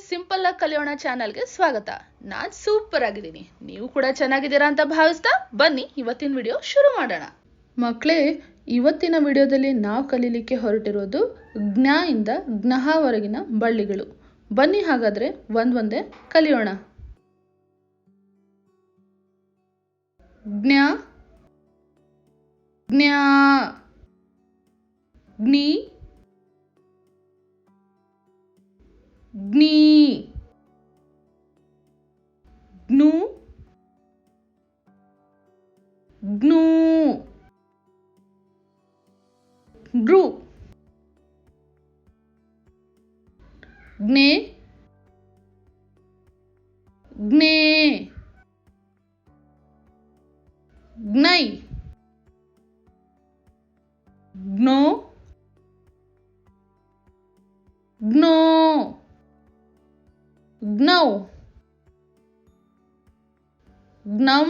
Simple ಆಗಿ ಕಲಿಯೋಣ ಚಾನಲ್ಗೆ ಸ್ವಾಗತ. ನಾನು ಸೂಪರ್ ಆಗಿದ್ದೀನಿ, ನೀವು ಕೂಡ ಚೆನ್ನಾಗಿದ್ದೀರಾ ಅಂತ ಭಾವಿಸ್ತಾ ಬನ್ನಿ ಇವತ್ತಿನ ವಿಡಿಯೋ ಶುರು ಮಾಡೋಣ. ಮಕ್ಕಳೇ, ಇವತ್ತಿನ ವಿಡಿಯೋದಲ್ಲಿ ನಾವು ಕಲೀಲಿಕ್ಕೆ ಹೊರಟಿರೋದು ಜ್ಞ ಇಂದ ಜ್ಞಹವರೆಗಿನ ಬಳ್ಳಿಗಳು. ಬನ್ನಿ ಹಾಗಾದ್ರೆ ಒಂದೊಂದೇ ಕಲಿಯೋಣ. ಜ್ಞ, ಜ್ಞಾ, ಜ್ಞಿ, ಜ್ಞೀ, ಜ್ಞು, ಜ್ಞೂ, ಗೃ, ಜ್ಞೆ, ಜ್ಞೇ, ಜ್ಞೈ, ಜ್ಞೋ, ಜ್ಞೋ, ಜ್ಞೌ, ಜ್ಞಂ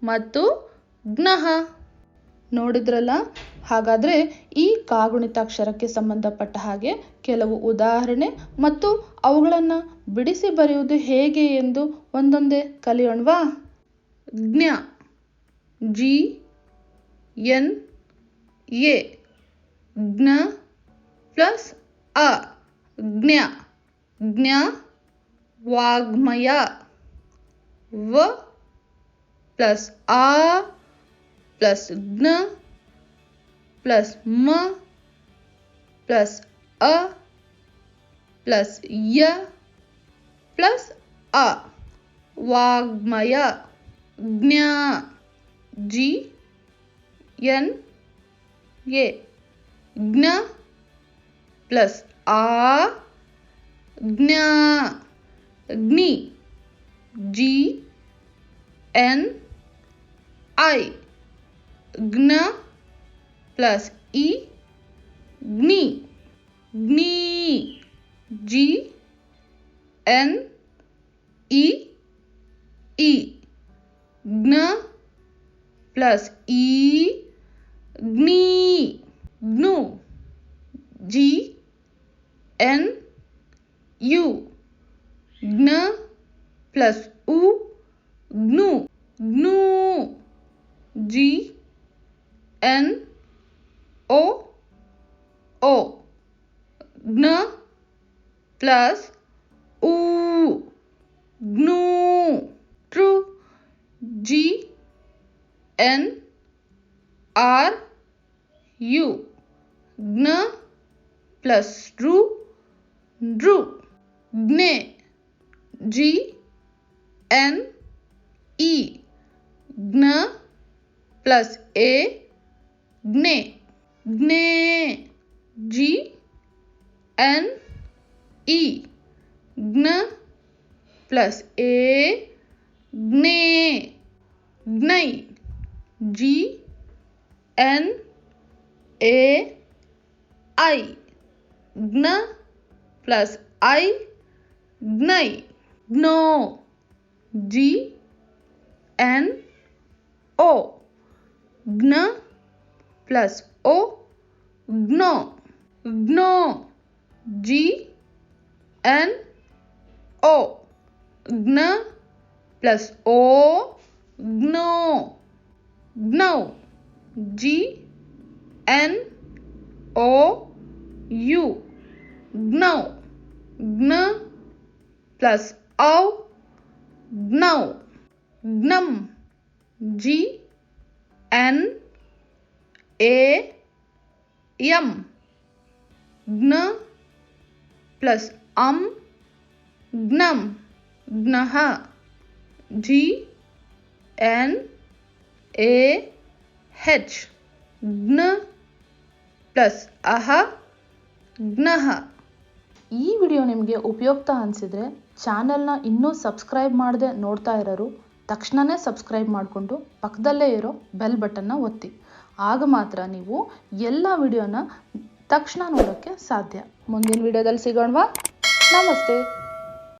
ಮತ್ತು ಜ್ಞಃ. ನೋಡಿದ್ರಲ್ಲ? ಹಾಗಾದ್ರೆ ಈ ಕಾಗುಣಿತಾಕ್ಷರಕ್ಕೆ ಸಂಬಂಧಪಟ್ಟ ಹಾಗೆ ಕೆಲವು ಉದಾಹರಣೆ ಮತ್ತು ಅವುಗಳನ್ನು ಬಿಡಿಸಿ ಬರೆಯುವುದು ಹೇಗೆ ಎಂದು ಒಂದೊಂದೇ ಕಲಿಯೋಣವಾ? ಜ್ಞ, ಜಿ ಎನ್ ಎ, ಜ್ಞ ಪ್ಲಸ್ ಅ, ಜ್ಞ. ಜ್ಞ ವಾಗ್ಮಯ. ವ ಪ್ಲಸ್ ಆ ಪ್ಲಸ್ ಜ್ಞ ಪ್ಲಸ್ ಮ ಪ್ಲಸ್ ಅ ಪ್ಲಸ್ ಯ ಪ್ಲಸ್ ಅ, ವಾಗ್ಮಯ. ಜ್ಞ, ಜಿ ಎನ್ ಎ, ಜ್ಞ ಪ್ಲಸ್ ಆ, ಜ್ಞ. ಜ್ಞಿ, ಜಿ ಎನ್ ಐ, ಜ್ಞ ಪ್ಲಸ್ ಇ, ಜ್ಞಿ. ಜ್ಞೀ, ಜಿ ಎನ್ ಇ ಇ, ಜ್ಞ ಪ್ಲಸ್ ಇ, ಜ್ಞೀ. ಜ್ಞು, ಜಿ ಎನ್ ಯು, ಜ್ಞ ಪ್ಲಸ್ ಉ, ಜ್ಞು. ಜ್ಞೂ, ಜಿ ಎನ್ ಒ ಒ, ಜ್ಞ ಪ್ಲಸ್ ಉ, ಜ್ಞೂ. ತೃ, ಜಿ ಎನ್ ಆರ್ ಯು, ಜ್ಞ ಪ್ಲಸ್ ಋ, ನೃ. ಜ್ಞೆ, ಜಿ ಎನ್ ಇ, ಜ್ಞ ಪ್ಲಸ್ ಎ, ಜ್ಞೆ. ಜ್ಞೇ, ಜಿ ಎನ್ ಇ, ಜ್ಞ ಪ್ಲಸ್ ಎ, ಜ್ಞೇ. ಜ್ಞೈ, ಜಿ ಎನ್ ಎ ಐ, ಜ್ಞ ಪ್ಲಸ್ ಐ, ಜ್ಞೈ. ಜ್ಞೋ, ಜಿ ಎನ್ ಒ, ಜ್ಞ ಪ್ಲಸ್ ಒ, ಜ್ಞೋ. ಜ್ಞೋ, ಜಿ ಎನ್ ಒ, ಜ್ಞ ಪ್ಲಸ್ ಓ, ಜ್ಞೋ. ಜ್ಞೌ, ಜಿ ಎನ್ ಒ ಯು, ಜ್ಞೌ. ಜ್ಞ ಪ್ಲಸ್ ಔ, ಜ್ಞೌ. ಜ್ಞಂ, ಜಿ ಎನ್ ಎ ಎಂ, ಜ್ಞ ಪ್ಲಸ್ ಅಂ, ಜ್ಞಂ. ಜ್ಞಃ, ಜಿ ಎನ್ ಎ ಹೆಚ್, ಜ್ಞ ಪ್ಲಸ್ ಅಹ, ಜ್ಞಃ. ಈ ವಿಡಿಯೋ ನಿಮಗೆ ಉಪಯುಕ್ತ ಅನಿಸಿದರೆ ಚಾನಲ್ನ ಇನ್ನೂ ಸಬ್ಸ್ಕ್ರೈಬ್ ಮಾಡದೆ ನೋಡ್ತಾ ಇರೋರು ತಕ್ಷಣವೇ ಸಬ್ಸ್ಕ್ರೈಬ್ ಮಾಡಿಕೊಂಡು ಪಕ್ಕದಲ್ಲೇ ಇರೋ ಬೆಲ್ ಬಟನ್ನ ಒತ್ತಿ. ಆಗ ಮಾತ್ರ ನೀವು ಎಲ್ಲ ವಿಡಿಯೋನ ತಕ್ಷಣ ನೋಡೋಕ್ಕೆ ಸಾಧ್ಯ. ಮುಂದಿನ ವಿಡಿಯೋದಲ್ಲಿ ಸಿಗೋಣವಾ? ನಮಸ್ತೆ.